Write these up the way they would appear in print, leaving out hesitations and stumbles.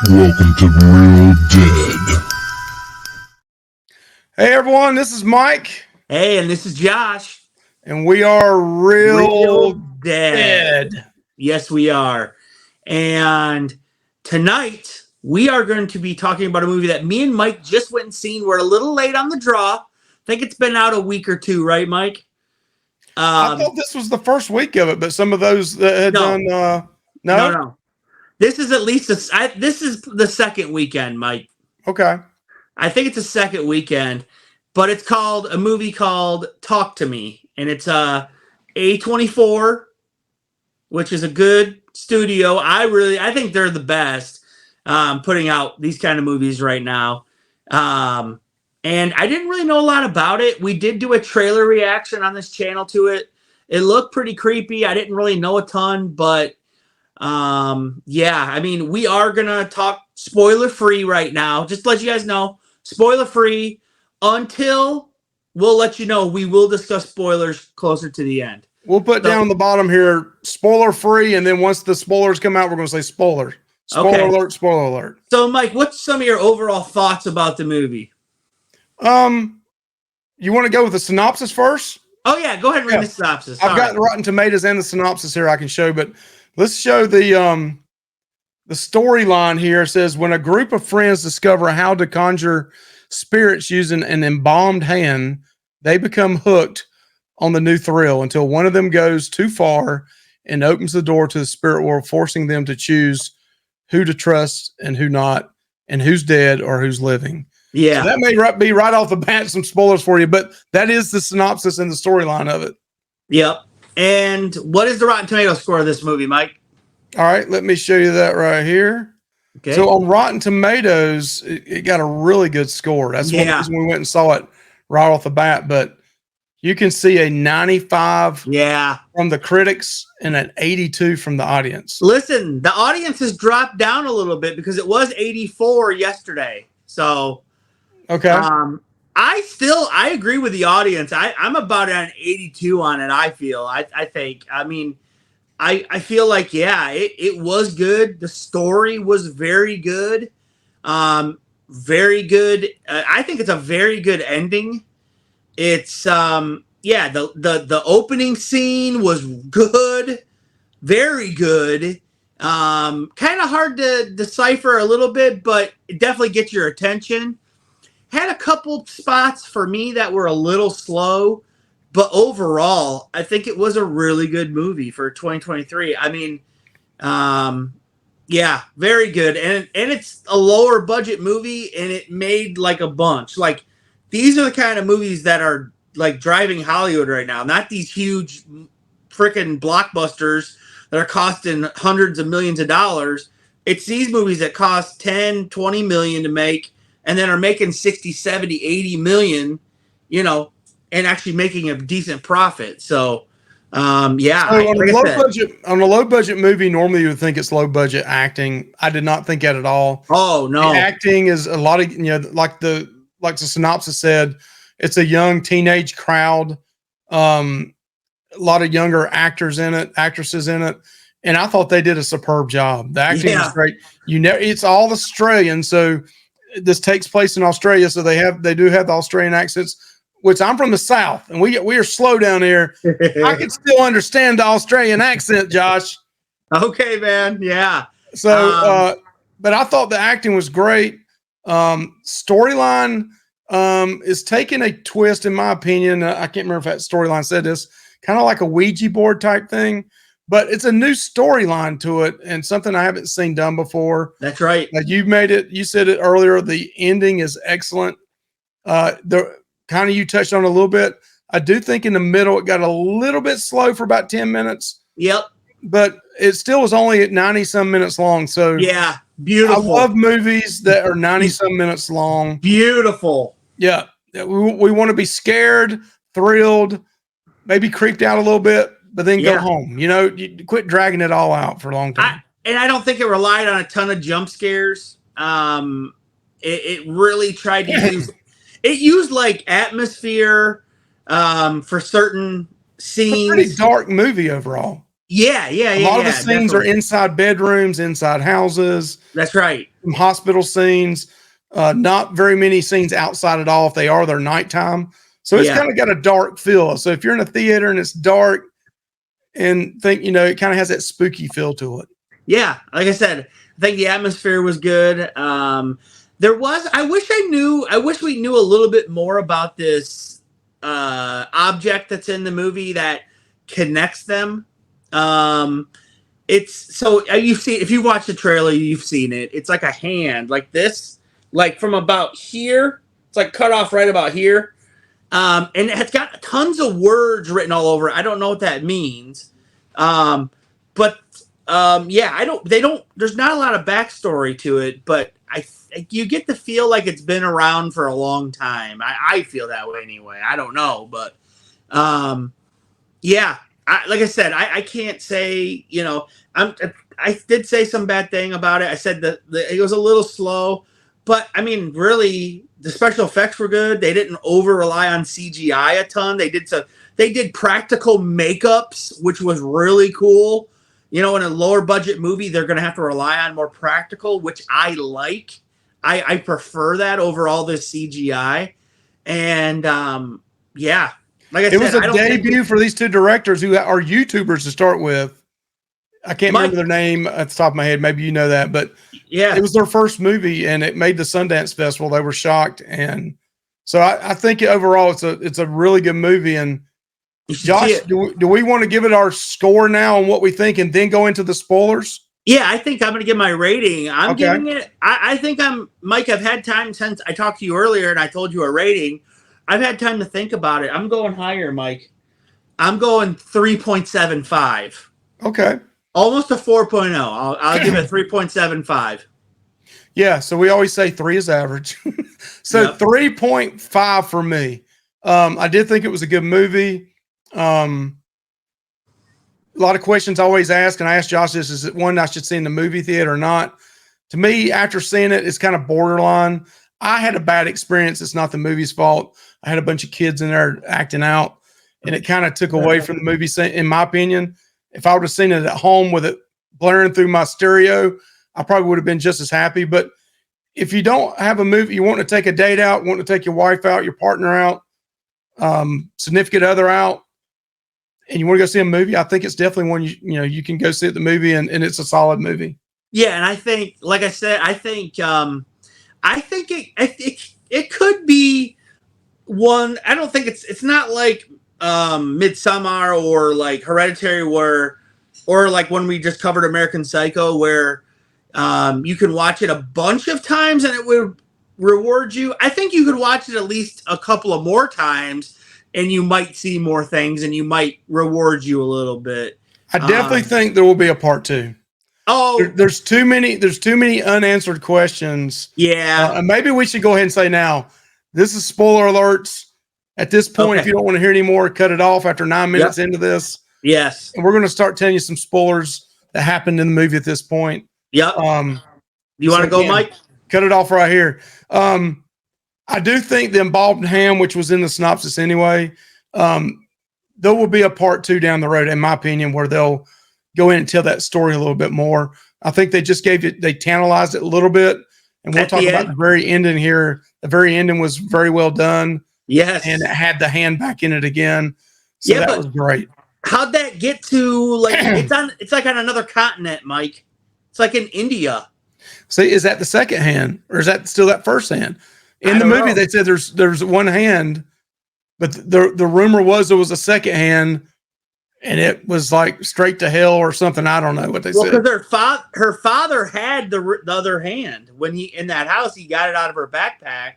Welcome to Real Dead. Hey everyone, this is Mike, Hey, and this is Josh. and we are Real Dead. Dead. Yes, we are. And tonight we are going to be talking about a movie that me and Mike just went and seen. We're a little late on the draw. I think it's been out a week or two, right, Mike? I thought this was the first week of it, but some of those that had done No. This is at least this is the second weekend, Mike. Okay. I think it's the second weekend, but it's called a movie called Talk to Me, and it's A24, which is a good studio. I think they're the best putting out these kind of movies right now. And I didn't really know a lot about it. We did do a trailer reaction on this channel to it. It looked pretty creepy. I didn't really know a ton, but yeah, I mean, we are gonna talk spoiler free right now. Just to let you guys know, spoiler free until we'll let you know we will discuss spoilers closer to the end. We'll put down the bottom here, spoiler free, and then once the spoilers come out, we're going to say spoiler. Spoiler alert, spoiler alert. So, Mike, what's some of your overall thoughts about the movie? You want to go with the synopsis first? Oh, yeah, go ahead and read the synopsis. I've got the Rotten Tomatoes and the synopsis here I can show, but let's show the storyline here. It says, when a group of friends discover how to conjure spirits using an embalmed hand, they become hooked on the new thrill until one of them goes too far and opens the door to the spirit world, forcing them to choose who to trust and who not, and who's dead or who's living. Yeah. So that may be right off the bat some spoilers for you, but that is the synopsis and the storyline of it. Yep. And what is the Rotten Tomatoes score of this movie, Mike? All right, let me show you that right here. Okay. So on Rotten Tomatoes, it got a really good score. That's one reason we went and saw it right off the bat. But you can see a 95 from the critics and an 82 from the audience. Listen, the audience has dropped down a little bit because it was 84 yesterday. So, okay. I agree with the audience. I'm about an 82 on it. I think. I mean, I feel like, it was good. The story was very good. Very good. I think it's a very good ending. It's the opening scene was good, very good. Kind of hard to decipher a little bit, but it definitely gets your attention. Had a couple spots for me that were a little slow, but overall, I think it was a really good movie for 2023. I mean, very good. And it's a lower budget movie, and it made like a bunch. Like, these are the kind of movies that are like driving Hollywood right now. Not these huge freaking blockbusters that are costing hundreds of millions of dollars. It's these movies that cost 10, 20 million to make, and then are making 60, 70, 80 million, and actually making a decent profit. So, So on a low budget movie, normally you would think it's low budget acting. I did not think that at all. Oh, no. The acting is a lot of, like the synopsis said, it's a young teenage crowd. A lot of younger actresses in it. And I thought they did a superb job. The acting is great. It's all Australian. So this takes place in Australia. So they do have the Australian accents, which I'm from the South, and we are slow down here. I can still understand the Australian accent, Josh. Okay, man. Yeah. So, but I thought the acting was great. Storyline is taking a twist, in my opinion. I can't remember if that storyline said this, kind of like a Ouija board type thing, but it's a new storyline to it and something I haven't seen done before. That's right. Like you said it earlier, the ending is excellent. The kind of you touched on a little bit. I do think in the middle it got a little bit slow for about 10 minutes. Yep. But it still was only at 90 some minutes long. So yeah, beautiful. I love movies that are 90 some minutes long. Beautiful. Yeah. We want to be scared, thrilled, maybe creeped out a little bit, but then go home. You quit dragging it all out for a long time. I don't think it relied on a ton of jump scares. It really tried to use like atmosphere for certain scenes. It's a pretty dark movie overall. Yeah, yeah, A yeah. lot of the yeah, scenes definitely. are inside bedrooms, inside houses, That's right. some hospital scenes. Not very many scenes outside at all. If they are, they're nighttime. So it's Yeah. kind of got a dark feel. So if you're in a theater and it's dark and think, it kind of has that spooky feel to it. Yeah, like I said, I think the atmosphere was good. There was. I wish I knew. I wish we knew a little bit more about this object that's in the movie that connects them. Um, it's so you've seen if you watch the trailer, you've seen it. It's like a hand, like this, like from about here. It's like cut off right about here, and it's got tons of words written all over it. I don't know what that means, but yeah, I don't. They don't. There's not a lot of backstory to it, but you get the feel like it's been around for a long time. I feel that way anyway. I don't know, but yeah. Like I said, I can't say. I did say some bad thing about it. I said that it was a little slow, but I mean, really, the special effects were good. They didn't over rely on CGI a ton. They did practical makeups, which was really cool. In a lower budget movie, they're going to have to rely on more practical, which I like. I prefer that over all this CGI. And yeah, like I It said, was a I don't think debut for these two directors who are YouTubers to start with. I can't Mike, remember their name at the top of my head. Maybe you know that, but yeah, it was their first movie and it made the Sundance Festival. They were shocked. And so I think overall it's a really good movie. And you should see Josh, it. do we want to give it our score now on what we think and then go into the spoilers? Yeah, I think I'm going to give my rating. I'm Okay. giving it. I think Mike. I've had time since I talked to you earlier, and I told you a rating. I've had time to think about it. I'm going higher, Mike. I'm going 3.75. Okay. Almost a 4.0. I'll give it 3.75. Yeah. So we always say 3 is average. So Yep. 3.5 for me. I did think it was a good movie. A lot of questions I always ask, and I asked Josh this: is it one I should see in the movie theater or not? To me, after seeing it, it's kind of borderline. I had a bad experience. It's not the movie's fault. I had a bunch of kids in there acting out, and it kind of took away from the movie. In my opinion, if I would have seen it at home with it blaring through my stereo, I probably would have been just as happy. But if you don't have a movie, you want to take a date out, want to take your wife out, your partner out, significant other out, and you want to go see a movie, I think it's definitely one you can go see at the movie, and it's a solid movie. Yeah, and I think, like I said, I think it could be one. I don't think it's not like Midsommar or like Hereditary, or like when we just covered American Psycho, where you can watch it a bunch of times and it would reward you. I think you could watch it at least a couple of more times and you might see more things and you might reward you a little bit. I definitely think there will be a part 2. Oh, There's too many unanswered questions. yeah. Maybe we should go ahead and say now, this is spoiler alerts. At this point, Okay. if you don't want to hear any more, cut it off after 9 minutes into this. Yes. And we're going to start telling you some spoilers that happened in the movie at this point. Yep. You want to go, again, Mike? Cut it off right here. I do think the embalmed ham, which was in the synopsis anyway, there will be a part 2 down the road, in my opinion, where they'll go in and tell that story a little bit more. I think they just they tantalized it a little bit. And we'll At talk the about end? the very ending here. The very ending was very well done. Yes. And it had the hand back in it again. So Yeah, that but- was great. How'd that get to like it's like on another continent, Mike? It's like in India. See, is that the second hand or is that still that first hand? In I the don't movie, know. they said there's one hand, but the rumor was there was a second hand, and it was like straight to hell or something. I don't know what they Well, said. because her father had the other hand when he in that house. He got it out of her backpack.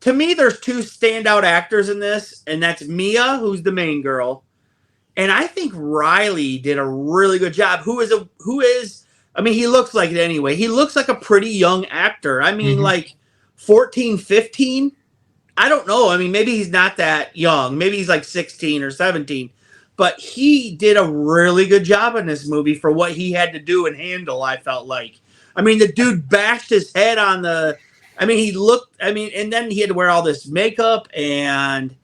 To me, there's 2 standout actors in this, and that's Mia, who's the main girl, and I think Riley did a really good job. Who is? I mean, he looks like it anyway. He looks like a pretty young actor. I mean, Mhm. like 14, 15. I don't know. I mean, maybe he's not that young. Maybe he's like 16 or 17. But he did a really good job in this movie for what he had to do and handle, I felt like. I mean, the dude bashed his head on the... I mean, and then he had to wear all this makeup, and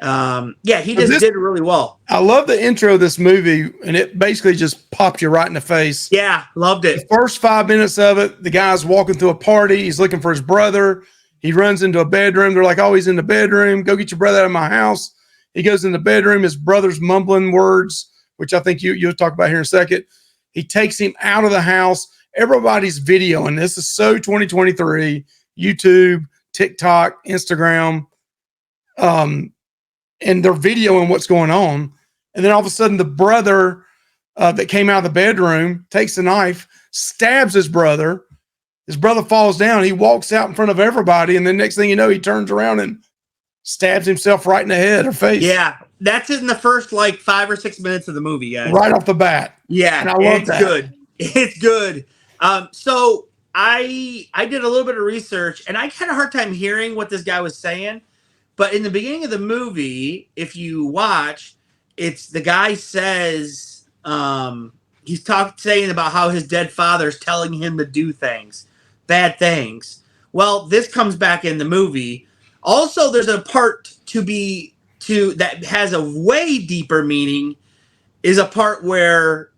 Yeah, he But just this- did really well. I love the intro of this movie, and it basically just popped you right in the face. Yeah, loved The it. first 5 minutes of it, the guy's walking through a party. He's looking for his brother. He runs into a bedroom. They're like, oh, he's in the bedroom. Go get your brother out of my house. He goes in the bedroom. His brother's mumbling words, which I think you'll talk about here in a second. He takes him out of the house. Everybody's videoing. This is so 2023. YouTube, TikTok, Instagram. And they're videoing what's going on. And then all of a sudden, the brother that came out of the bedroom takes a knife, stabs his brother. His brother falls down. He walks out in front of everybody. And then next thing you know, he turns around and stabs himself right in the head or face. Yeah, that's in the first like 5 or 6 minutes of the movie, guys. Right off the bat. Yeah, And I love it's that. good. It's good. So I did a little bit of research, and I had a hard time hearing what this guy was saying. But in the beginning of the movie, if you watch, it's the guy says he's saying about how his dead father's telling him to do things, bad things. Well, this comes back in the movie. Also, there's a part that has a way deeper meaning. Is a part where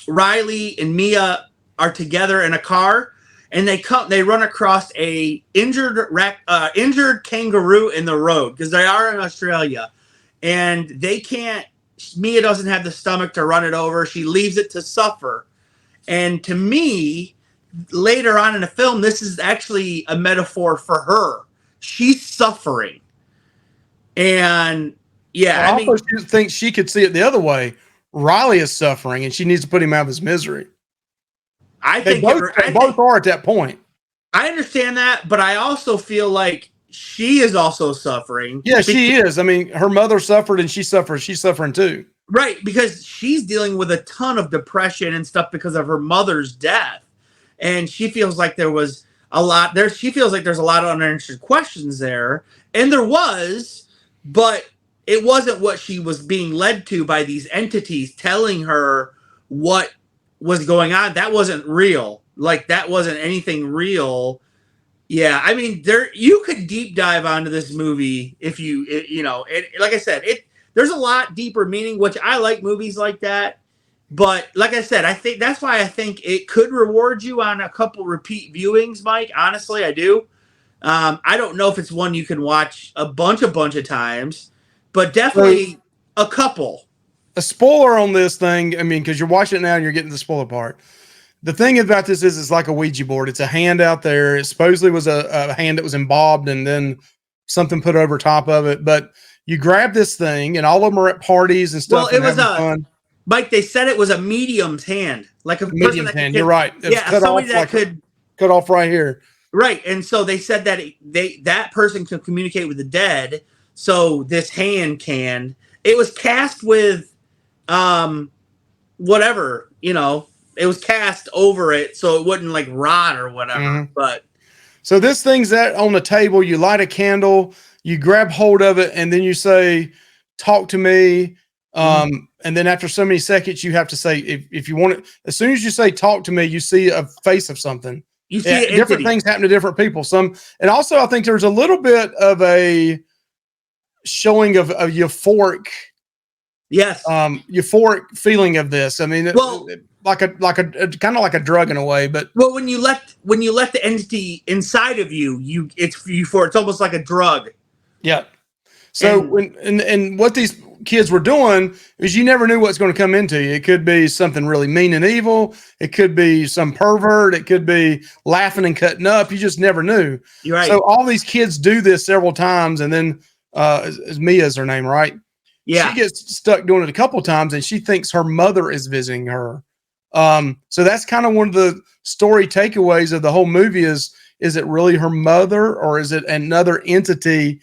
Riley and Mia are together in a car, and they run across a injured kangaroo in the road because they are in Australia, and Mia doesn't have the stomach to run it over. She leaves it to suffer. And to me, later on in the film, this is actually a metaphor for her. She's suffering. And yeah, Well, I also think she could see it the other way. Riley is suffering, and she needs to put him out of his misery. They both are at that point. I understand that, but I also feel like she is also suffering. Yeah, she is. I mean, her mother suffered, and she suffers. She's suffering too. Right, because she's dealing with a ton of depression and stuff because of her mother's death, and she feels like there was a lot there. She feels like there's a lot of unanswered questions there, and there was, but it wasn't what she was being led to by these entities telling her what was going on. That wasn't real. Like, that wasn't anything real. Yeah, I mean, you could deep dive onto this movie if like I said, there's a lot deeper meaning, which I like movies like that. But like I said, I think that's why I think it could reward you on a couple repeat viewings, Mike. Honestly, I do. I don't know if it's one you can watch a bunch of times, but definitely a couple. A spoiler on this thing, I mean, because you're watching it now and you're getting the spoiler part. The thing about this is it's like a Ouija board. It's a hand out there. It supposedly was a hand that was embobbed and then something put over top of it. But you grab this thing, and all of them are at parties and stuff. Well, it was fun. Mike, they said it was a medium's hand. Like a medium's hand. You're right. Somebody that could cut off right here. Right. And so they said that that person could communicate with the dead. So this hand can. It was cast with whatever, it was cast over it so it wouldn't like rot or whatever. Mm-hmm. But so this thing's on the table. You light a candle, you grab hold of it, and then you say, "Talk to me." And then after so many seconds, you have to say, if you want it, as soon as you say "talk to me," you see a face of something. You see different things happen to different people. And also I think there's a little bit of a showing of a euphoric. Yes. Euphoric feeling of this. I mean, like a kind of like a drug in a way, but when you let the entity inside of you, it's euphoric. It's almost like a drug. Yeah. So and what these kids were doing is you never knew what's going to come into you. It could be something really mean and evil. It could be some pervert. It could be laughing and cutting up. You just never knew. You're right. So all these kids do this several times, and then Mia's her name, right? Yeah. She gets stuck doing it a couple times, and she thinks her mother is visiting her. So that's kind of one of the story takeaways of the whole movie is it really her mother, or is it another entity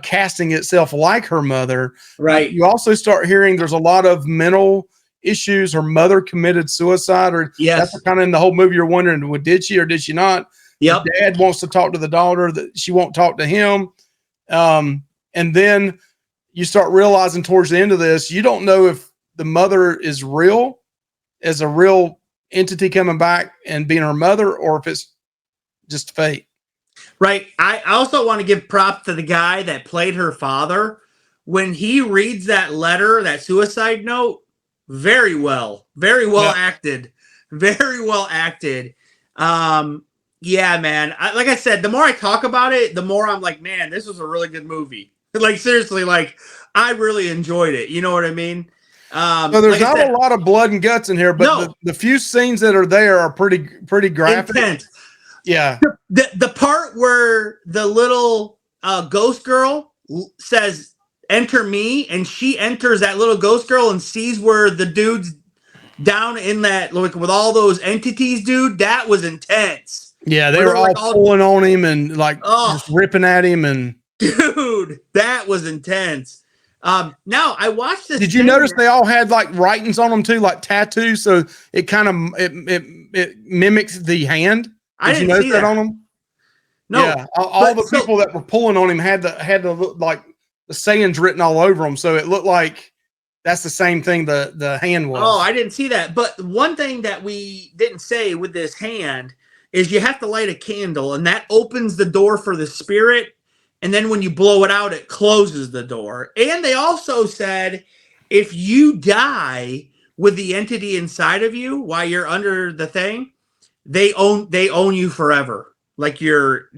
casting itself like her mother? Right. You also start hearing there's a lot of mental issues. Her mother committed suicide, or yes. That's kind of in the whole movie. You're wondering, well, did she or did she not? Yep. The dad wants to talk to the daughter, that she won't talk to him. And then you start realizing towards the end of this, you don't know if the mother is real, as a real entity coming back and being her mother, or if it's just fate. Right. I also want to give props to the guy that played her father. When he reads that letter, that suicide note, very well Yeah. acted. Very well acted. Yeah, man. Like I said, the more I talk about it, the more I'm like, man, this was a really good movie. Like, seriously, like, I really enjoyed it. You know what I mean? So there's like I not said, a lot of blood and guts in here, but no, the few scenes that are there are pretty graphic. intense. Yeah. The part where the little ghost girl says enter me, and she enters that little ghost girl and sees where the dude's down in that, like, with all those entities, dude, that was intense. Yeah, they Where were they're, all like, pulling on him and like oh, just ripping at him. And dude, that was intense. Now I watched this. did you notice they all had like writings on them too, like tattoos? So it kind of it mimics the hand. I Did you didn't notice see that that. on them? No, Yeah, all the so- people that were pulling on him had to look like the sayings written all over them, so it looked like that's the same thing the hand was. Oh, I didn't see that. But one thing that we didn't say with this hand is you have to light a candle, and that opens the door for the spirit. And then when you blow it out, it closes the door. And they also said if you die with the entity inside of you while you're under the thing, they own you forever. Like your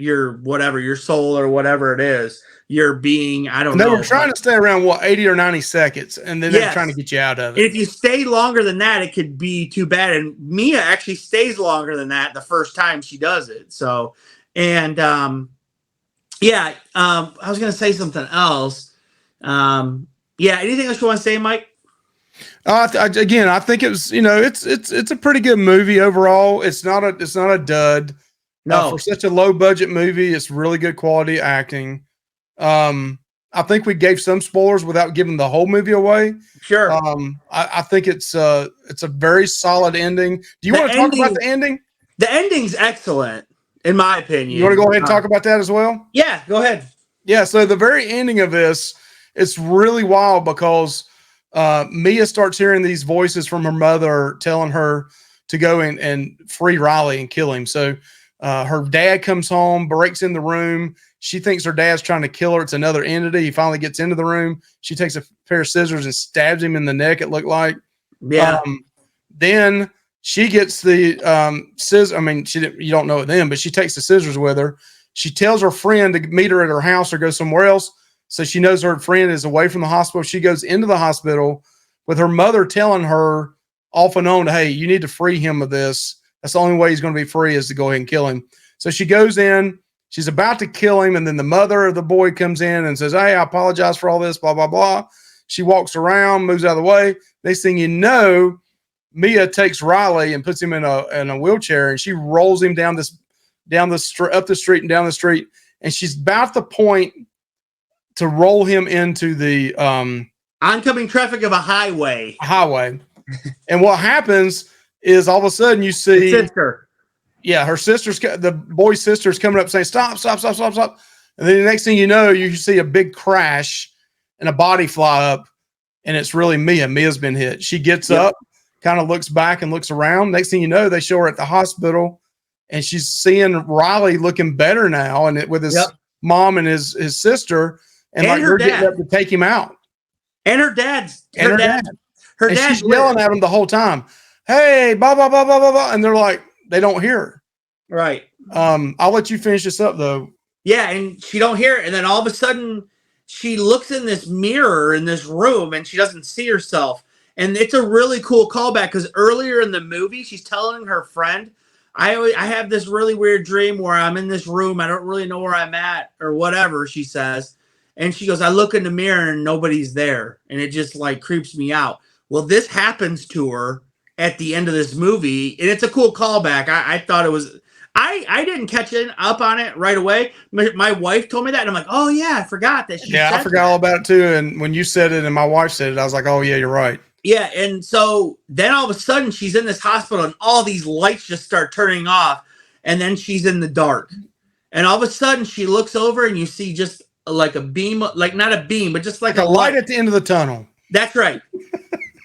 whatever, your soul or whatever it is, your being, I don't and know. they were trying to stay around 80 or 90 seconds, and then they were Yes. trying to get you out of And it. if you stay longer than that, it could be too bad. And Mia actually stays longer than that the first time she does it. So, and yeah, I was gonna say something else. Yeah, anything else you want to say, Mike? Again, I think it was, it's a pretty good movie overall. It's not a dud. No, For such a low budget movie, it's really good quality acting. I think we gave some spoilers without giving the whole movie away. sure. I think it's a very solid ending. Do you The want to talk about ending- the ending? The ending's excellent, in my opinion. You want to go ahead and talk about that as well? Yeah, go ahead. Yeah. So the very ending of this, it's really wild because Mia starts hearing these voices from her mother telling her to go and free Riley and kill him. So her dad comes home, breaks in the room. She thinks her dad's trying to kill her. It's another entity. He finally gets into the room. She takes a pair of scissors and stabs him in the neck, it looked like. Yeah. Then she gets the scissors. I mean, you don't know it then, but she takes the scissors with her. She tells her friend to meet her at her house or go somewhere else. So she knows her friend is away from the hospital. She goes into the hospital with her mother telling her off and on, hey, you need to free him of this. That's the only way he's going to be free is to go ahead and kill him. So she goes in. She's about to kill him, and then the mother of the boy comes in and says, hey, I apologize for all this, blah, blah, blah. She walks around, moves out of the way. Next thing you know, Mia takes Riley and puts him in a wheelchair, and she rolls him up the street and down the street, and she's about the point to roll him into the Oncoming traffic of a highway. And what happens is all of a sudden you see Sister. yeah, the boy's sister's coming up saying, stop. And then the next thing you know, you see a big crash and a body fly up, and it's really Mia. Mia's been hit. She gets up, kind of looks back and looks around. Next thing you know, they show her at the hospital, and she's seeing Riley looking better now, and with his mom and his sister, and like her they're getting dad. up to take him out. And her dad's And her dad. Her And dad's she's yelling at him the whole time. Hey, blah, blah, blah, blah, blah, blah. And they're like, they don't hear her. right. I'll let you finish this up though. Yeah, and she don't hear it, and then all of a sudden she looks in this mirror in this room and she doesn't see herself. And it's a really cool callback because earlier in the movie she's telling her friend, I have this really weird dream where I'm in this room, I don't really know where I'm at or whatever, she says. And she goes, I look in the mirror and nobody's there, and it just like creeps me out. Well, this happens to her at the end of this movie, and it's a cool callback. I thought it was. I didn't catch up on it right away. My wife told me that, and I'm like, oh yeah, I forgot that. I forgot all about it too. And when you said it and my wife said it, I was like, oh yeah, you're right. Yeah, and so then all of a sudden she's in this hospital, and all these lights just start turning off, and then she's in the dark, and all of a sudden she looks over, and you see just like a beam, like not a beam, but just like a light at the end of the tunnel. That's right.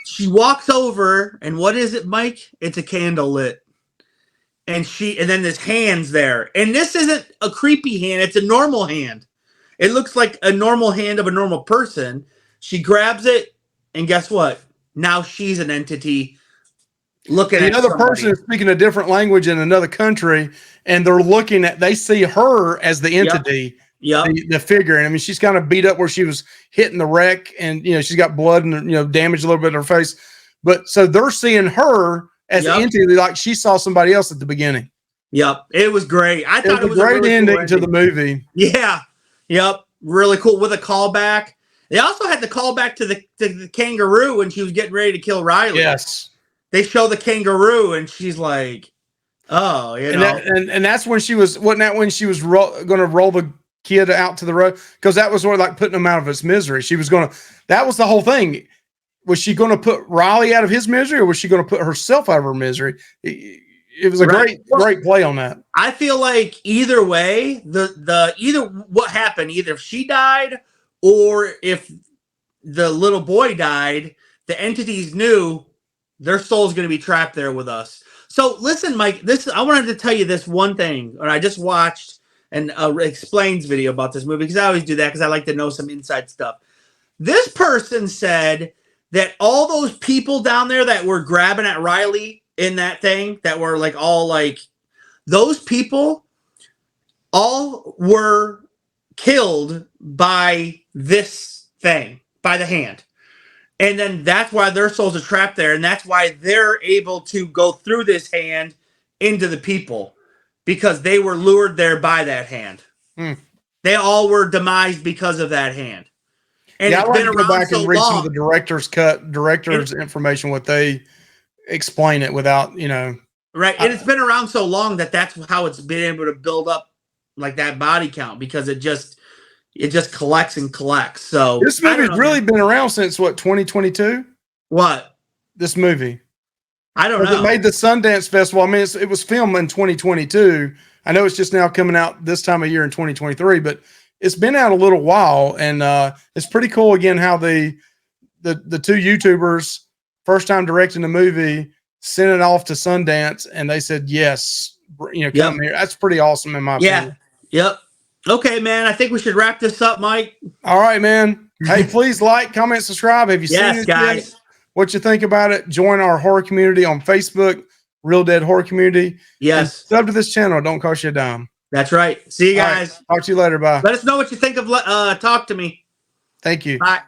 She walks over, and what is it, Mike? It's a candle lit. and then this hand's there. And this isn't a creepy hand, it's a normal hand. It looks like a normal hand of a normal person. She grabs it, and guess what? Now she's an entity looking at another somebody. person is speaking a different language in another country, and they see her as the entity, the figure. And I mean, she's kind of beat up where she was hitting the wreck, and she's got blood and damaged a little bit in her face. But so they're seeing her as the entity, like she saw somebody else at the beginning. Yep, it was great. I thought it was a great really ending cool to the movie. Yeah, yep, really cool with a callback. They also had the callback to the kangaroo when she was getting ready to kill Riley. Yes. They show the kangaroo, and she's like, "Oh, and that's when wasn't that when she was going to roll the kid out to the road, because that was sort of like putting him out of his misery. That was the whole thing. Was she going to put Riley out of his misery, or was she going to put herself out of her misery? It was a great play on that. I feel like either way, either what happened, either if she died or if the little boy died, the entities knew their soul's going to be trapped there with us. So listen, Mike, I wanted to tell you this one thing, or I just watched an explains video about this movie, because I always do that because I like to know some inside stuff. This person said that all those people down there that were grabbing at Riley in that thing, that were like all like, those people all were killed by this thing, by the hand. And then that's why their souls are trapped there. And that's why they're able to go through this hand into the people, because they were lured there by that hand. They all were demised because of that hand. And I'd like to go back and read some of the director's information, what they explain it without, Right. And it's been around so long that's how it's been able to build up like that body count, because it just collects and collects. So this movie's really been around since what, 2022? What? This movie. I don't know. It made the Sundance Festival. I mean, it was filmed in 2022. I know it's just now coming out this time of year in 2023, but it's been out a little while, and it's pretty cool again how the two YouTubers, first time directing the movie, sent it off to Sundance, and they said yes, come here. That's pretty awesome in my opinion. Yep. Okay, man. I think we should wrap this up, Mike. All right, man. Hey, please like, comment, subscribe. Have you seen this guys? Yet? What you think about it? Join our horror community on Facebook, Real Dead Horror Community. Yes. And sub to this channel. Don't cost you a dime. That's right. See you guys. Right. Talk to you later. Bye. Let us know what you think of Talk to Me. Thank you. Bye.